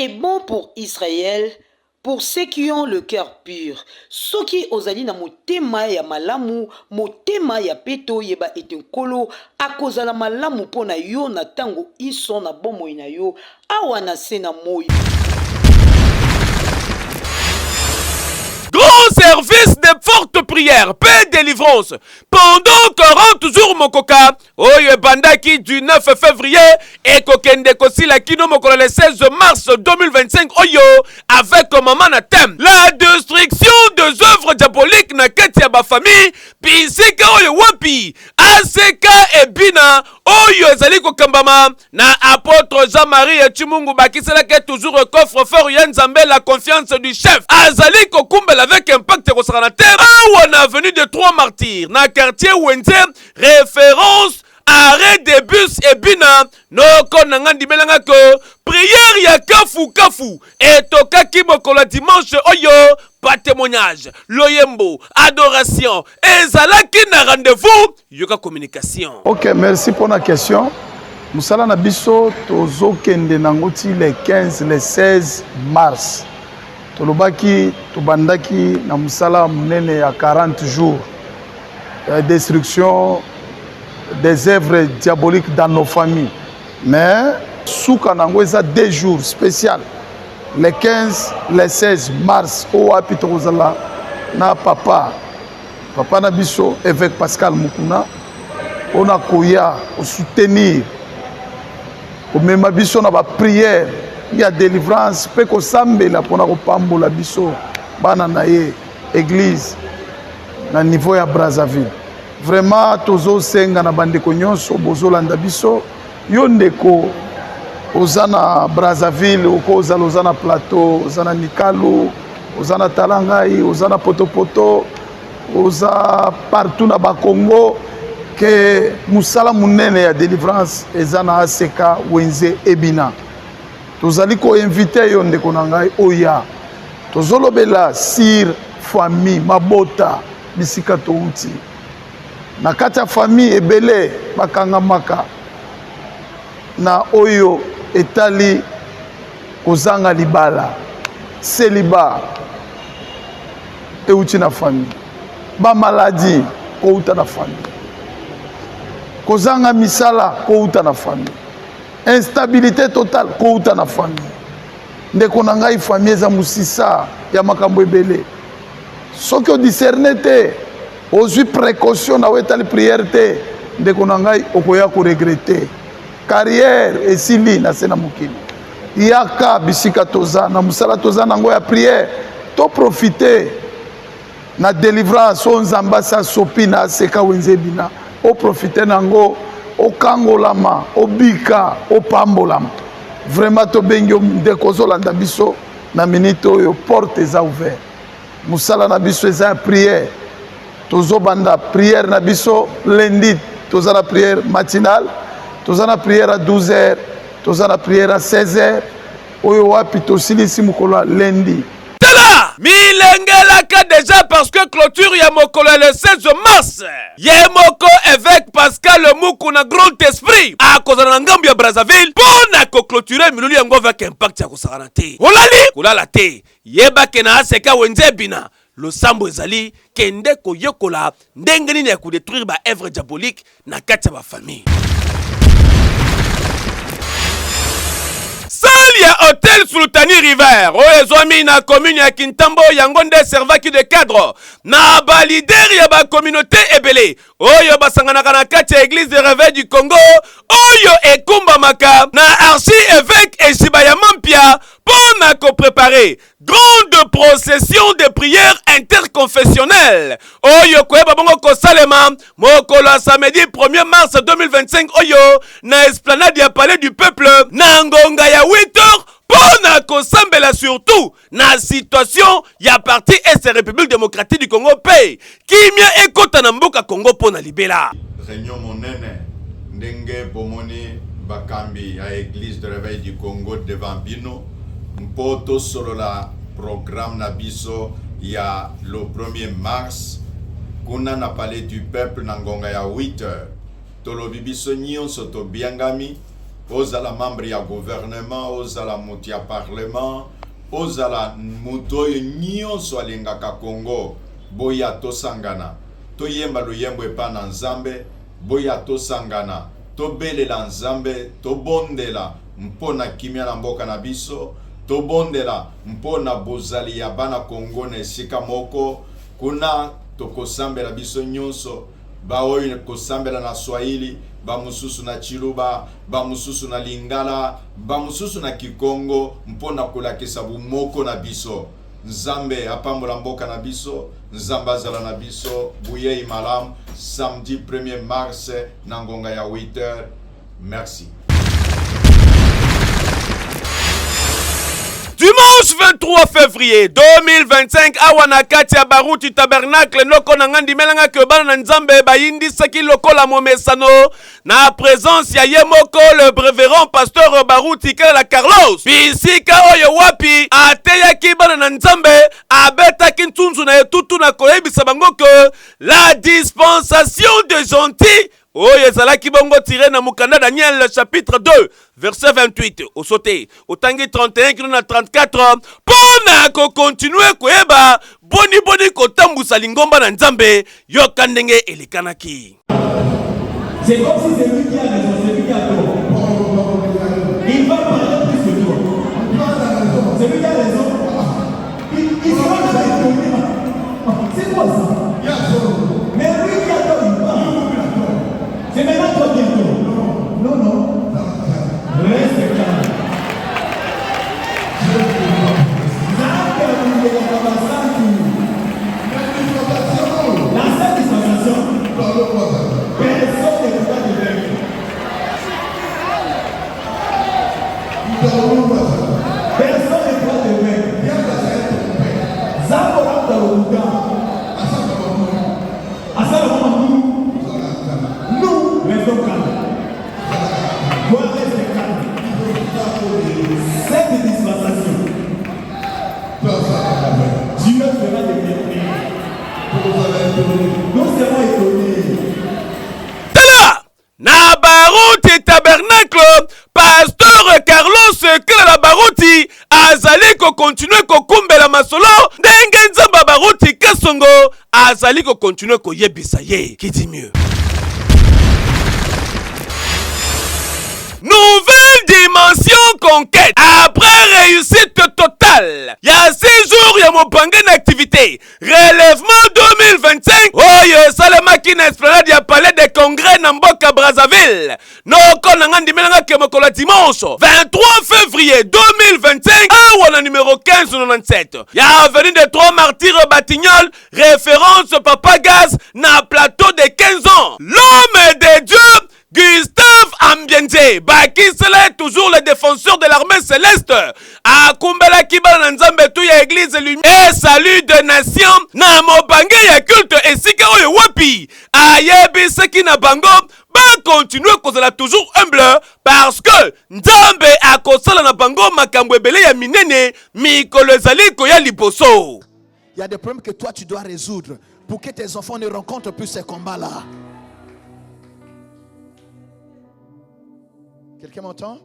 est bon pour Israël, pour ceux qui ont le cœur pur. Soki ozali na motema ya malamu, motema ya peto yeba ete nkolo akozala malamu pona yo na tango iso na bomoi na yo awa na se na moi. Grand service de forte prière, paix et délivrance. Pendant 40 jours, mon coca, oye bandaki du 9 février, et kokende kosila kino mokolo le 16 mars 2025, oyo, avec maman na thème, la destruction des œuvres diaboliques na kati ya ba famille, bisika oyo wapi, ACK et Bina, oyo ezali kokambama, na apôtre Jean-Marie et Chimungu bakisela ke toujours coffre fort Nzambe la confiance du chef. Azali kokumbela avec impact Rosaranater, on a venu de 3 martyrs, na quartier Wenze, référence arrêt de bus et Bina, no konangandi melanga ko, prière ya kafu kafu, et toka kimokolo dimanche oyo, pas témoignage, loyembo, adoration, et zalaki na rendez-vous, yoka communication. Ok, merci pour la question. Musala na biso tozo kende nangoti le 15, le 16 mars. Tolobaki, tobandaki na musala munene ya 40 jours. Destruction des œuvres diaboliques dans nos familles. Mais, souka nango eza 2 jours spécial. Le 15, le 16 mars, au Apitozala, na papa na biso, évêque Pascal Mukuna, on a koya, au soutenir, au même biso na ba prière, il y a délivrance, pe ko sambela pona ko pambola biso, bana na ye, église, na niveau ya Brazzaville. Vraiment, tozo senga na bandeko nyonso, bozo landa biso, yo ndeko, ozana Brazzaville, ozana Plateau, ozana Nikalu, ozana Talangai, ozana Potopoto, oza partout na Bakongo, que musala munene ya délivrance, ezana ACK, Wenze, Ebina. Tozali ko invité yo ndeko nangai oya. Tozolobela sir famille, mabota, bisika touti. Na kati ya famille ebele bakanga maka na oyo etali kozanga libala célibat euti na famille ba maladie kouta na famille kozanga misala kouta na famille instabilité totale kouta na famille ndeko na ngai famille eza musisa ya makambo ebele soki o discerner te ozwi précaution na wetali prière te ndeko na ngai okoya ko regretter carrière esili na sena mokili yaka bisika toza na musala toza nango ya prière to profiter na délivrance o nzamba sa sopi na ACK Wenze Ebina o profiter nango o kangolama o bika o pambolama vraiment to bengi ndeko zolanda biso na minute oyo porte eza ouvert musala na biso eza prière tozo banda prière na biso lundi toza na prière matinale toza na prière à 12h toza na prière à 16h oyo wapi tosilisi mukolo lundi tala milengelaka déjà parce que clôture ya mokolo le 16 mars ye moko évêque Pascal Mukuna grand esprit akozala na ngambu ya Brazzaville pona ko clôturer milulu yango avec impact ya kosakana te olali kulala te yebake na ACK Wenze Ebina losambo ezali kende koyokola ndenge nini ya kodétruire ba œuvre diabolique na kati ya ba famille. Sali ya Hôtel Sultani River oyo ezwami na commune ya Kintambo yango nde servaki de cadre na balider ya ba communauté ebele oyo basanganaka na kati ya église de réveil du Congo oyo ekumbamaka na archi-évêque Eshibaya Mampia pona ko préparer grande procession de prière interconfessionnelle oyo koyeba bongo kosalema mokolo ya samedi 1er mars 2025 oyo na esplanade ya palais du peuple na ngonga ya 8h pona kosambela surtout na situation ya parti Est République démocratique du Congo pe kimia ekota na mboka Congo pona libela réunion monene ndenge bomoni bakambi ya église de réveil du Congo devant bino mpoto solo la programme na biso ya le 1er mars kuna na palais du peuple na ngonga ya 8h tolobi biso nyonso to biangami ozala membre ya gouvernement, ozala moto ya parlement, ozala moto oyo nyonso alingaka Congo, boya tosangana toyemba luyembo epa na Nzambe, boya tosangana tobelela Nzambe, tobondela mpona kimia na mboka na biso, tobondela mpona bozali ya bana Congo na esika moko. Kuna tokosambela biso nyonso, ba oyo kosambela na Swahili, ba mususu na Chiluba, ba mususu na Lingala, ba mususu na Kikongo, mpona kolakisa bumoko na biso. Nzambe apambola mboka na biso, Nzambe azala na biso, buyei malamu, samedi 1er mars na ngonga ya 8h. Merci. Dimanche 23 février 2025 awa na kati ya Baruti Tabernacle noko na ngandi melanga ke bana na Nzambe bayindi saki lokola momesano na présence ya yemoko le révérend pasteur Baruti Kela Carlos bisika oyo wapi ateyaki bana na Nzambe abetaki ntunzu na etutu na koyebisa bango ke la dispensation de gentil oyo ezalaki bongo tiré na mukanda Daniel chapitre 2 verset 28 au sauté au tangi 31 kino na 34 pona ko continue koyeba boni kotambusa lingomba na Nzambe yoka ndenge elikanaki. C'est comme si c'est lui qui a raison, c'est lui qui a tort. Il va parler plus que toi. C'est lui qui a raison. Il sera jamais étonné. C'est quoi ça? Mais lui qui a tort, il parle. C'est maintenant toi qui as tort. Non. Reste calme. La seule dispensation. Personne ne pourra te vaincre. Personne ne pourra te vaincre. Zambora Tarouga. Nous restons calmes. Toi reste calme. Cette dispensation, Dieu fera des miracles. Nous serons étonnés. Na Baruti Tabernacle pasteur Carlos Kela Baruti azali ko continue ko kumbela masolo ndenge Nzamba Baruti Kasongo azali ko continue ko yebisa ye qui dit mieux. Nouvelle dimension conquête. Après réussite totale, il y a 6 jours, il y a mon banque d'activité. Relèvement 2025. Oh, Salama qui n'a esplanade, il y a palais des congrès Namboka Brazzaville. Non, qu'on a dit que dimanche 23 février 2025. Ah, on a numéro 1597. Il y a avenue des 3 martyrs Batignolles. Référence Papa Gaz, na plateau de 15 ans. L'homme de Dieu. Gustave Ambienze, Bakisele, toujours le défenseur de l'armée céleste. A Kumbela Kibala Nzambe Touya Église Lumière et Salut de Nation. Na Mobange ya culte et Sika Oyo Wapi. Ayebi Seki na Bango. Ba continuer kozala toujours humble parce que Nzambe a kosala na Bango makambo ebele ya minene mikolo ezali koya liboso. Il y a des problèmes que toi tu dois résoudre pour que tes enfants ne rencontrent plus ces combats-là. Quelqu'un m'entend?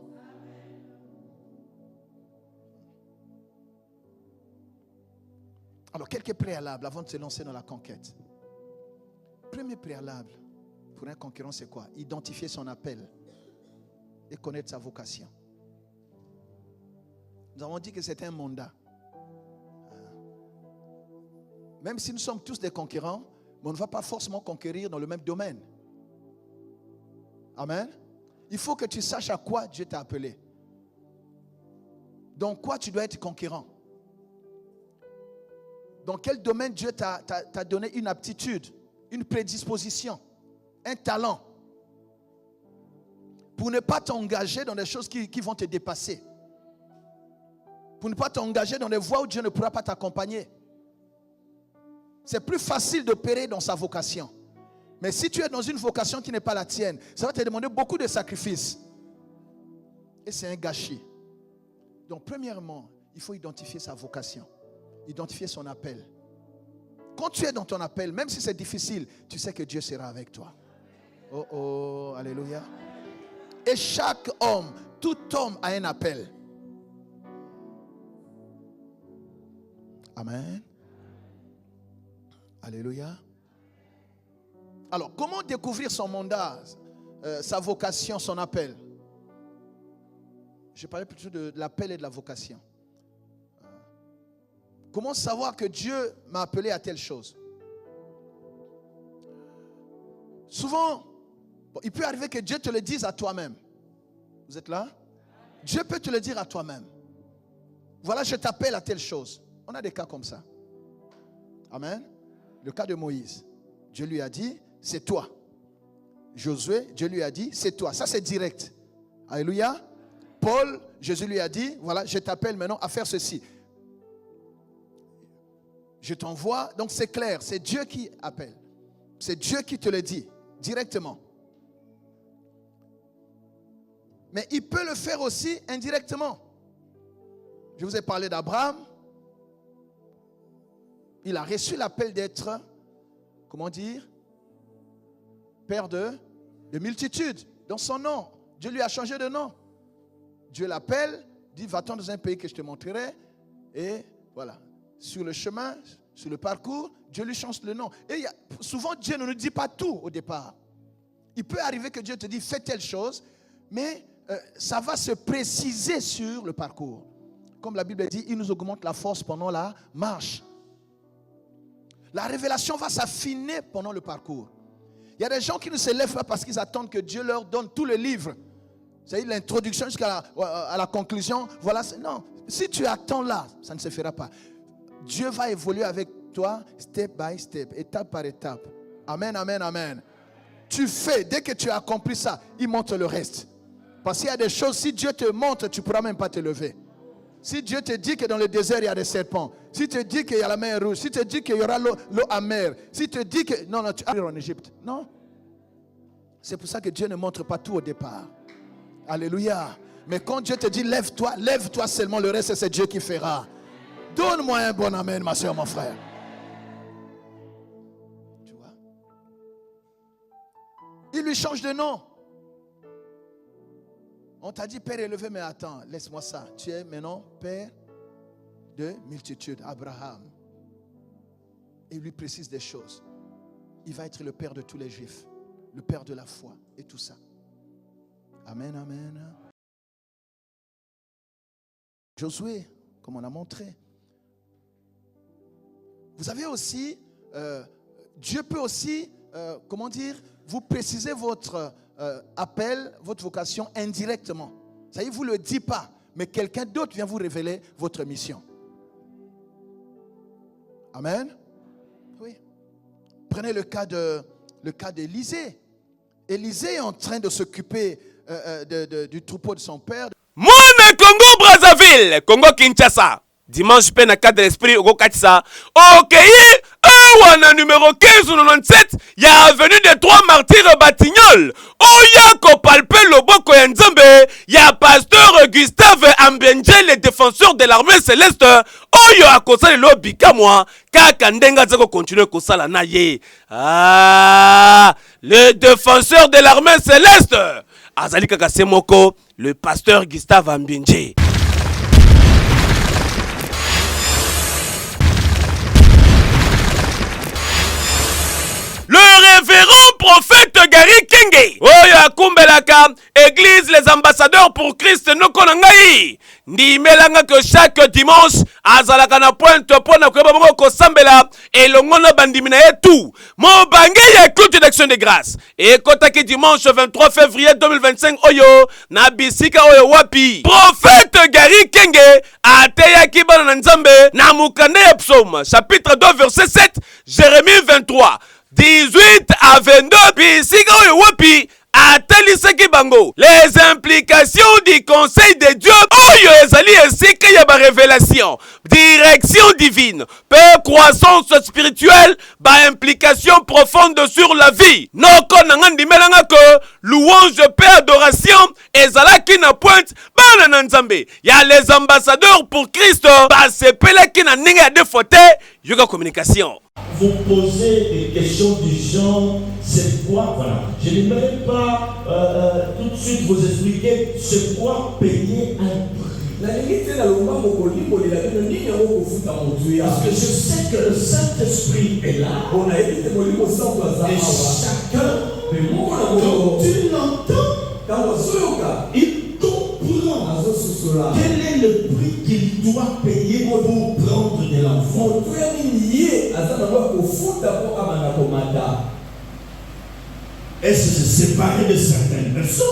Alors, quelques préalables avant de se lancer dans la conquête. Premier préalable pour un conquérant, c'est quoi? Identifier son appel et connaître sa vocation. Nous avons dit que c'est un mandat. Même si nous sommes tous des conquérants, mais on ne va pas forcément conquérir dans le même domaine. Amen. Il faut que tu saches à quoi Dieu t'a appelé. Dans quoi tu dois être conquérant. Dans quel domaine Dieu t'a donné une aptitude, une prédisposition, un talent. Pour ne pas t'engager dans des choses qui vont te dépasser. Pour ne pas t'engager dans des voies où Dieu ne pourra pas t'accompagner. C'est plus facile d'opérer dans sa vocation. Mais si tu es dans une vocation qui n'est pas la tienne, ça va te demander beaucoup de sacrifices. Et c'est un gâchis. Donc premièrement, il faut identifier sa vocation. Identifier son appel. Quand tu es dans ton appel, même si c'est difficile, tu sais que Dieu sera avec toi. Oh oh, alléluia. Et chaque homme, tout homme a un appel. Amen. Alléluia. Alors, comment découvrir son mandat, sa vocation, son appel? Je parlais plutôt de l'appel et de la vocation. Comment savoir que Dieu m'a appelé à telle chose? Souvent, il peut arriver que Dieu te le dise à toi-même. Vous êtes là? Dieu peut te le dire à toi-même. Voilà, je t'appelle à telle chose. On a des cas comme ça. Amen. Le cas de Moïse. Dieu lui a dit, c'est toi. Josué, Dieu lui a dit, c'est toi. Ça, c'est direct. Alléluia. Paul, Jésus lui a dit, voilà, je t'appelle maintenant à faire ceci. Je t'envoie. Donc, c'est clair. C'est Dieu qui appelle. C'est Dieu qui te le dit directement. Mais il peut le faire aussi indirectement. Je vous ai parlé d'Abraham. Il a reçu l'appel d'être, comment dire, père de multitudes. Dans son nom, Dieu lui a changé de nom. Dieu l'appelle, dit, va-t'en dans un pays que je te montrerai. Et voilà, sur le chemin, sur le parcours, Dieu lui change le nom. Et souvent, Dieu ne nous dit pas tout au départ. Il peut arriver que Dieu te dise, fais telle chose, mais ça va se préciser sur le parcours. Comme la Bible dit, il nous augmente la force pendant la marche. La révélation va s'affiner pendant le parcours. Il y a des gens qui ne se lèvent pas parce qu'ils attendent que Dieu leur donne tout le livre. C'est-à-dire l'introduction jusqu'à la conclusion. Voilà, non, si tu attends là, ça ne se fera pas. Dieu va évoluer avec toi step by step, étape par étape. Amen, amen, amen. Tu fais, dès que tu as accompli ça, il montre le reste. Parce qu'il y a des choses, si Dieu te montre, tu ne pourras même pas te lever. Si Dieu te dit que dans le désert, il y a des serpents. Si te dit qu'il y a la mer rouge. Si te dit qu'il y aura l'eau amère. Si te dit que... Non, tu arrives en Égypte. Non. C'est pour ça que Dieu ne montre pas tout au départ. Alléluia. Mais quand Dieu te dit, lève-toi seulement. Le reste, c'est Dieu qui fera. Donne-moi un bon amen, ma soeur, mon frère. Tu vois? Il lui change de nom. On t'a dit père élevé, mais attends, laisse-moi ça. Tu es maintenant père de multitude, Abraham. Et il lui précise des choses. Il va être le père de tous les juifs, le père de la foi et tout ça. Amen, amen. Josué, comme on a montré. Vous avez aussi, Dieu peut aussi, comment dire, vous préciser votre appel, votre vocation indirectement. Ça y est, vous ne le dites pas, mais quelqu'un d'autre vient vous révéler votre mission. Amen. Oui. Prenez le cas d'Élisée. Élisée est en train de s'occuper du troupeau de son père. Moi, Congo Brazzaville, Congo Kinshasa. Dimanche, peine à 4 de l'esprit, au Katsa. Ok, Awana numéro 1597, il y a venu des 3 martyrs Batignolles. Oya Kopalpe Loboko Nzambe, il y a pasteur Gustave Ambenje, le défenseur de l'armée céleste. Oyo akosa le lobika moi, kaka ndenga zako continue kosala na ye. Ah, le défenseur de l'armée céleste. Azali kaka semoko, le pasteur Gustave Ambenje. Le révérend prophète Gary Kenge. Oya kumbelaka, église les ambassadeurs pour Christ noko nangai. Ndi melanga que chaque dimanche, azalaka na pointe pona koyeba bango kosambela elongo na bandimi na ye tout. Mo bange ya culte d'action de grâce. Et kotaki dimanche 23 février 2025 oyo na bisika oyo wapi. Prophète Gary Kenge ateyaki bana na Nzambe na mukanda ya Psaume chapitre 2 verset 7, Jérémie 23 18 à 22 bisika oyo wapi. Atalisaki bango les implications du conseil de Dieu oyo ezali esika ya ba révélation, direction divine, paix, croissance spirituelle, ba implication profonde sur la vie. Noko nangandi melanga que louange, paix, adoration ezalaki na pointe bana na Nzambe. Ya les ambassadeurs pour Christ ba sepelaki na ninga de fote yoka communication. vous poser des questions du genre, c'est quoi, voilà. Je n'aimerais pas tout de suite vous expliquer c'est quoi payer un prix. Parce que je sais que le Saint-Esprit est là. Et chacun, quand tu l'entends, il comprend quel est le prix qu'il doit payer pour prendre de l'enfant. Est-ce que se séparer de certaines personnes?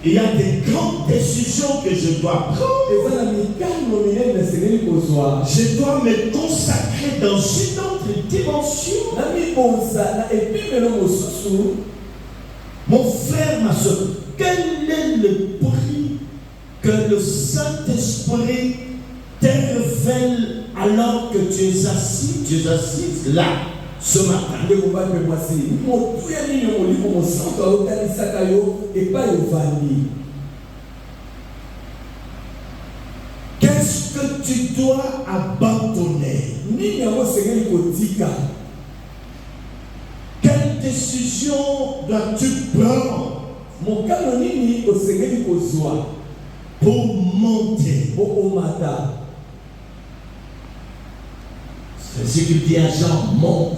Il y a des grandes décisions que je dois prendre. Je dois me consacrer dans une autre dimension. Mon frère, ma soeur, quel est le prix que le Saint-Esprit te révèle alors que tu es assise là ce matin? Qu'est-ce que tu dois abandonner? Quelle décision dois-tu prendre pour monter? C'est ce qu'il dit à Jean, monte.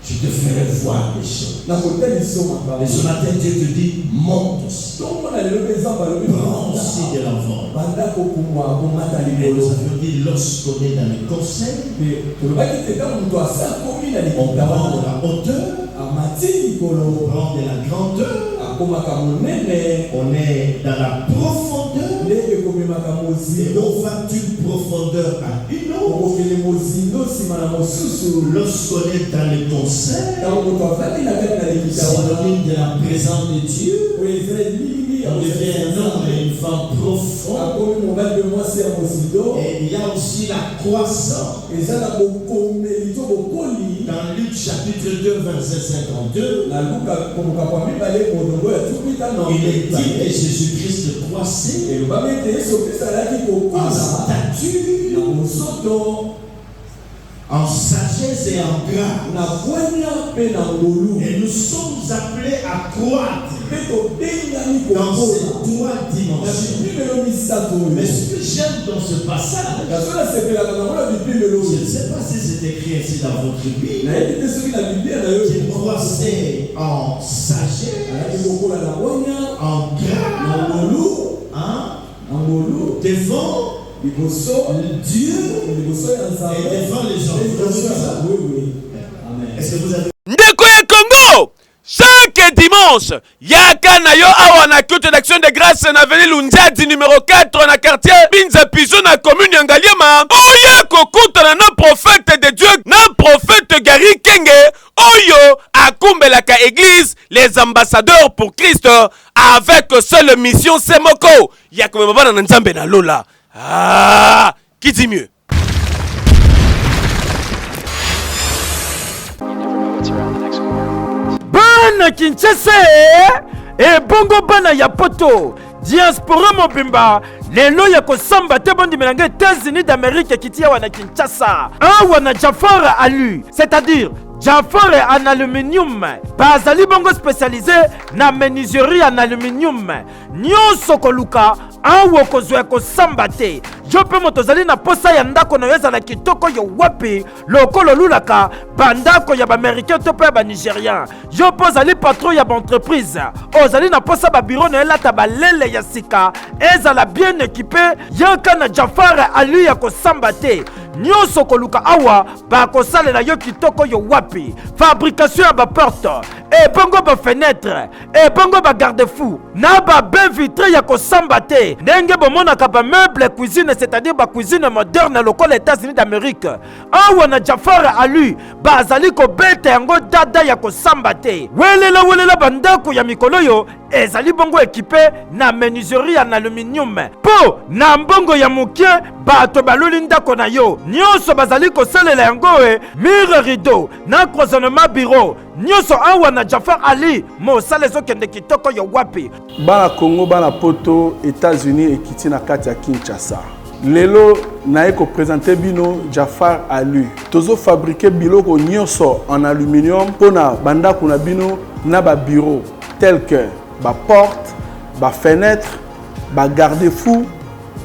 Je te ferai voir les choses. Et ce matin, Dieu te dit, monte aussi. Prends aussi de l'enfant. Et nous avions dit, lorsqu'on est dans le conseil, on prend de la hauteur, on prend de la grandeur, on est dans la profondeur. Et on va d'une profondeur à une autre. Lorsqu'on est dans le conseil, synonyme de la présence de Dieu, on devient un homme et une femme profonde. Et il y a aussi la croissance. Dans Luc chapitre 2, verset 52, il est dit que Jésus-Christ croissait en stature, en sagesse et en grâce. Et nous sommes appelés à croître dans ces trois dimensions. Mais ce que j'aime dans ce passage, je ne sais pas si c'est écrit ainsi dans votre Bible, qu'il croissait en sagesse, en grâce, devant Dieu et devant les gens. Est-ce que vous avez... Ndeko ya Congo, chaque dimanche, yaka na yo awa na culte d'action de grâce na avenue Lundiadi numéro 4 na quartier Binza Piso na commune ya Ngaliema. Oya kokutana na prophète de Dieu, na prophète Gary Kenge, oyo akumbelaka église les ambassadeurs pour Christ avec seule mission Semoko. Yaka mabana na Nzambe na lola. Ah, qui dit mieux? Bana Kinshasa et bongo bana ya poto diaspora mobimba lelo ya kosamba te bondi melanga États-Unis d'Amérique kitia wana Kinshasa awana Jafar alu, c'est-à-dire Jafar en aluminium, bazali bongo spécialisé na menuiserie en aluminium. Nyonso koluka awo kozwa kosamba te. Jope motozali na posa ya ndako na yeza na kitoko yo wapi lokolo lulaka bandako ya ba américain to pe ba nigérien. Jope ozali patron ya ba entreprise. Ozali na posa ba bureau na elata balele ya sika. Ezala bien équipé yaka na Jafar alu ya kosamba te. Nyonso koluka awa ba kosalela yo kitoko yo wapi. Fabrication ya ba porte et bongo ba fenêtre et bongo ba garde-fou na ba bain vitré ya kosamba te. Ndenge bomonaka ba meuble cuisine, c'est-à-dire ba cuisine moderne lokola États-Unis d'Amérique. Awa na Jafar alu bazali ko bete yango dada ya kosamba te. Welela bandako ya mikolo yo ezali bongo équipé na menuiserie en aluminium. Po na mbongo ya mukie bato baluli ndako na yo nyonso bazali kosalela yango mur rideau na cloisonnement bureau nyonso awa na Jafar Ali mosala ezokende kitoko yo wapi. Bana Congo, bana poto, États-Unis et kiti na kati ya Kinshasa. Lelo naeko présenter bino Jafar Alu. Tozo fabriquer biloko nyonso en aluminium pona banda kuna bino na ba bureau tel que ba porte, ba fenêtre, ba garde-fou,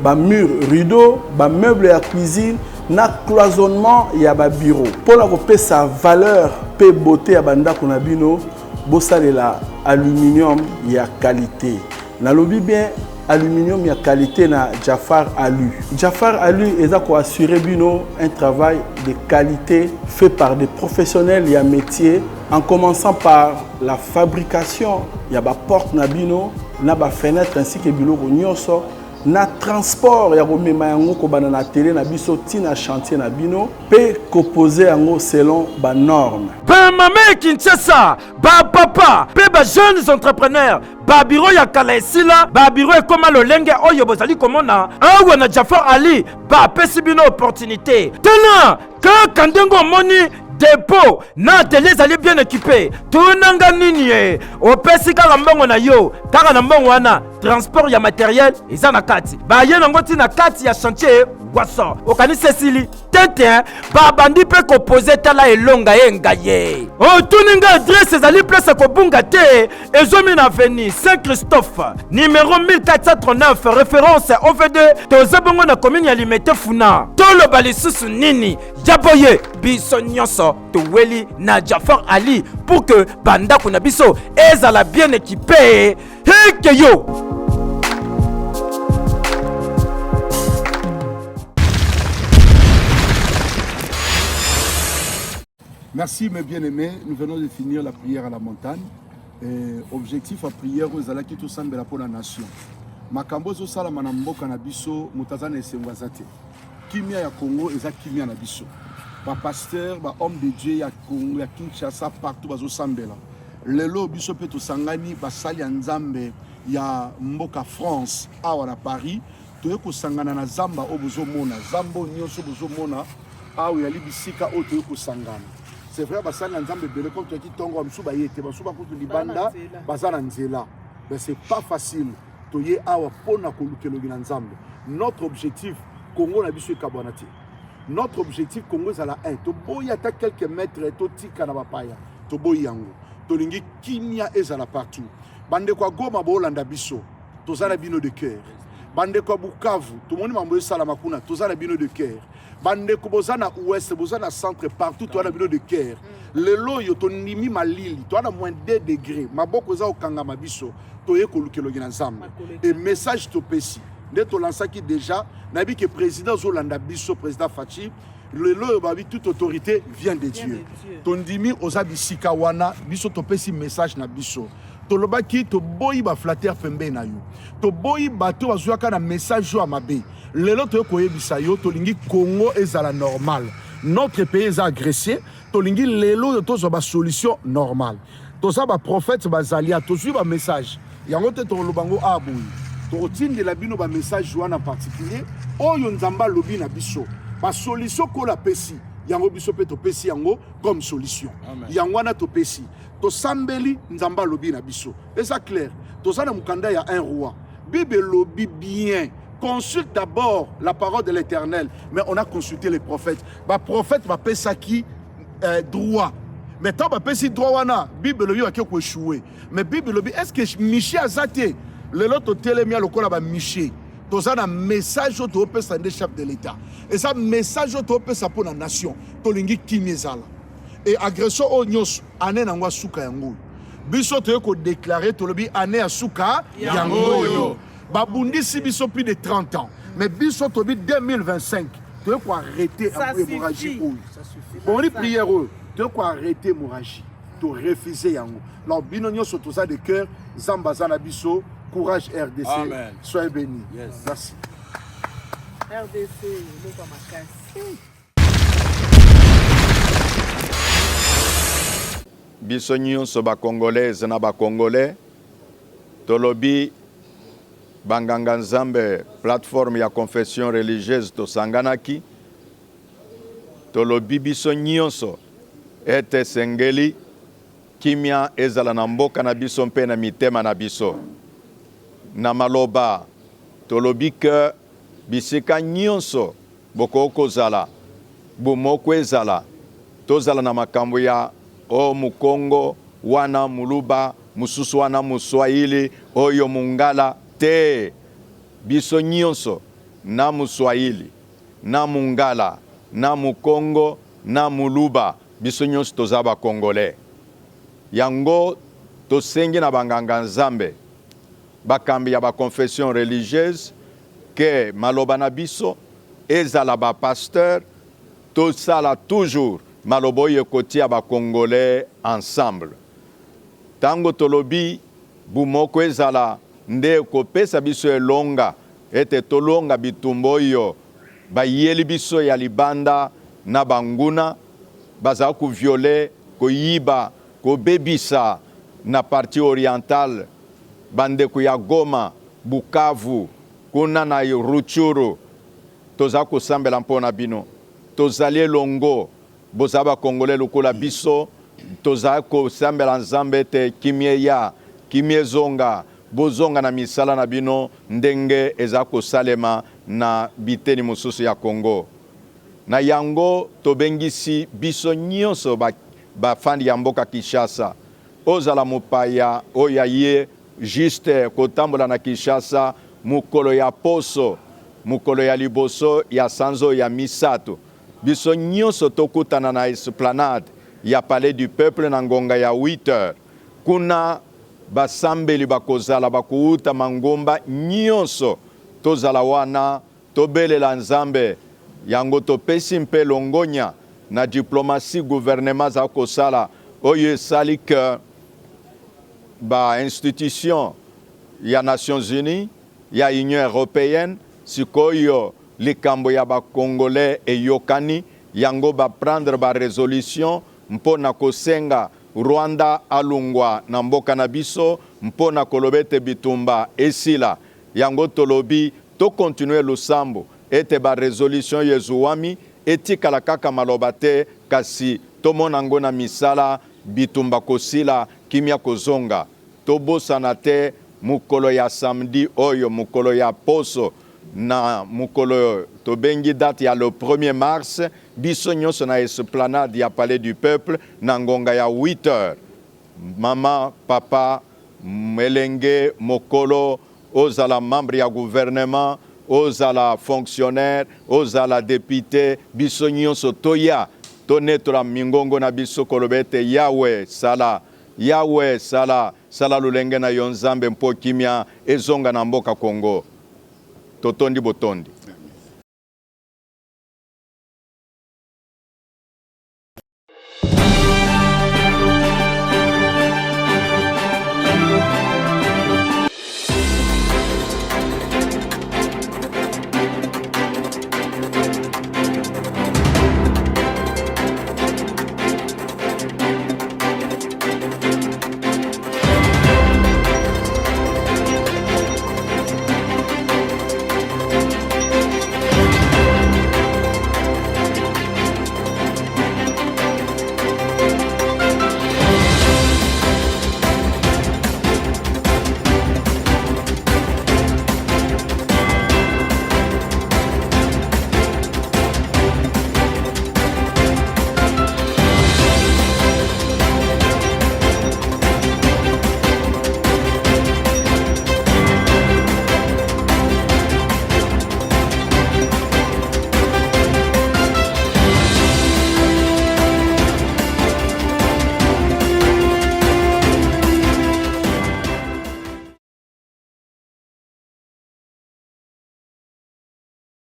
ba mur rideau, ba meuble à cuisine, na cloisonnement ya ba bureau. Pona ko pe sa valeur pe beauté ya banda kuna bino bosalela aluminium ya qualité. Na lobi bien aluminium ya qualité na Jafar Alu. Jafar Alu est assuré bino un travail de qualité fait par des professionnels ya métier en commençant par la fabrication ya ba porte na bino na ba fenêtre ainsi que biloko nyonso na transport ya komema yango kobana na télé na biso tina chantier na bino pe composer yango selon ba norme. Ba mama Kinshasa, ba papa, pe ba jeunes entrepreneurs, ba bureau ya kala esila, ba bureau ekoma lolenge oyo bozali komona, awa na Jafar Ali, ba pesi bino opportunité. Tena, que kandengo moni dépôt na télé zali bien équipé. Tunanga nini opesi kaka mbongo na yo, kaka na mbongo wana transport ya matériel eza na kati. Ba ye nango tina kati ya chantier waso. Okani Cécilie tete ba bandi pe ko poser tala elonga yenga ye. O tuninga adresse ezali place ko bunga te ezomi na avenue Saint-Christophe numéro 1439 référence OV2 tozabongo na commune ya Limete Funa. Tolo balisusu nini jaboye biso nyonso toweli na Jafar Ali pour que banda kuna biso ezala bien équipé. Heke yo. Merci mes bien-aimés, nous venons de finir la prière à la montagne. Objectif à prière aux alaki tout sambela pour la nation. Makambo zo sala manamboka na biso mutazana esengwazate. Kimia ya Congo eza kimia na biso. Ba pasteur, ba homme de Dieu ya Congo ya Kinshasa partout bazo sambela. Lelo biso pe to sangani ba sali nzambe ya mboka France awa na Paris. Toye ko sangana na zamba obuzo mona, zambo nyonso buzo mona awa ya libisika o toye ko sangana. C'est vrai, que Nzambe belé comme tu as dit, tongo amsou ba yete, ba souba kutu libanda, bazana nzela. Mais c'est pas facile. Toye awa pona koluke logi Nzambe. Notre objectif, Congo na biso kabonati. Notre objectif, Congo c'est la 1. To boya ta quelques mètres, to tika na bapaya. To boyango. To lingi kimia ezala partout. Bande kwa Goma bo Olanda biso. To zana bino de cœur. Bande kwa Bukavu, to moni mambo sala makuna, to zana bino de cœur. Bande kubozana ouest, bozana centre partout, toi na bino de cœur. Le loyo to nimi malili, toi na moins 2 degrés. Maboko za okanga mabiso, to ye kolukelo gina nzambe. Et message to pesi. Nde to lansaki déjà, nabi que président Zolanda biso, président Fachi, le loyo babi toute autorité vient de Dieu. Ton dimi oza bisika wana, biso to pesi message na biso. Tolobaki to boyi ba flatter pembe na yo. To boyi bato bazwaka na message yo amabe. Lelo to koyebisa yo tolingi Congo ezala normal. Notre pays est agressé, tolingi lelo to zo ba solution normale. To za ba prophète bazalia to suivre ba message. Yango te to lobango aboyi. To tindi la bino ba message wana en particulier oyo nzamba lobi na biso. Ba solution ko la pesi. Yango biso pe to pesi yango comme solution. Yango wana to pesi. To sambeli nzamba lobi na biso. Et ça clair. To za na mukanda ya un roi. Bible lobi bien. Consulte d'abord la parole de l'Éternel. Mais on a consulté les prophètes. Le prophète va payer ça qui droit. Mais tant que payer droit wana, Bible lobi va quelque échouer. Mais Bible lobi est-ce que Miché a zaté le lot télémia le kola ba Miché. Dans un message au peu ça des chefs de l'État. Et ça message au peu ça pour la nation. Tolingi kimezala. Et agression au nyos ane na ngwa suka yango. Biso to ko déclarer to lobi ane asuka yango. Babundisi biso plus de 30 ans. Mais biso tobi 2025. Tu peux arrêter l'hémorragie. Bon, les prières, tu peux arrêter l'hémorragie. Tu refuser yango. Alors, binonio sur tout ça de cœur. Zambazana biso. Courage RDC. Amen. Soyez bénis. Yes. Merci. RDC, le Kamakasi. Biso nyonso ba Congolais na ba Congolais. Tolobi Banganga Nzambe, plateforme ya confession religieuse to sanganaki. Tolobi biso nyonso ete sengeli kimia ezala na mboka na biso mpe na mitema na biso. Na maloba tolobi que bisika nyonso bokoko zala bomoko ezala tozala na makambo ya o mukongo wana muluba mususu wana muswahili oyo mungala te biso nyonso na muswahili na mungala na mukongo na muluba biso nyonso toza bakongole yango tosengi na banganga nzambe bakambi ya baconfession religieuse ke maloba na biso ezala bapasteur tosala toujours maloba oyo ekotia bakongole ensemble tango tolobi bumoko ezala nde ekopesa biso elonga ete tolonga bitumba oyo bayeli biso ya libanda na banguna baza koviole koyiba kobebisa na partie orientale bandeko ya Goma Bukavu kuna na Ruchuru toza kosambela mpona bino tozali elongo boza bakongole lokola biso toza kosambela nzambe ete kimie ya kimie zonga bozonga na misala na bino ndenge eza kosalema na biteni mosusu ya Congo na yango tobengisi biso nyonso bafandi ya mboka Kinshasa ozala mopaya oya ye juste kotambola na Kinshasa mukolo ya poso mukolo ya liboso ya sanzo ya misato biso nyonso tokutana na esplanade ya Palais du Peuple na ngonga ya 8h kuna basambeli bakozala bakuuta mangomba nyonso tozala wana tobelela nzambe yango topesi mpe longonya na diplomatie gouvernement za kosala oyo esali ke ba institution ya Nations Unies ya Union Européenne sikoyo likambo ya bakongole eyokani yango ba prendre ba résolution mpona kosenga Rwanda alungwa na mboka na biso mpona kolobete bitumba esila yango tolobi to continuer lusambo ete ba résolution yezuwami etikala kaka maloba te kasi tomona ngo na misala bitumba kosila kimia kozonga tobosana te mukolo ya samedi oyo mukolo ya poso na mukolo tobengi date ya le 1er mars biso nyonso na esplanade ya Palais du Peuple na ngonga ya 8h mama papa melenge mokolo ozala membre ya gouvernement ozala fonctionnaire ozala député biso nyonso toya tonetola mingongo na biso kolobete Yahweh sala sala lulenge na yo nzambe mpo kimia ezonga na mboka Congo totondi botondi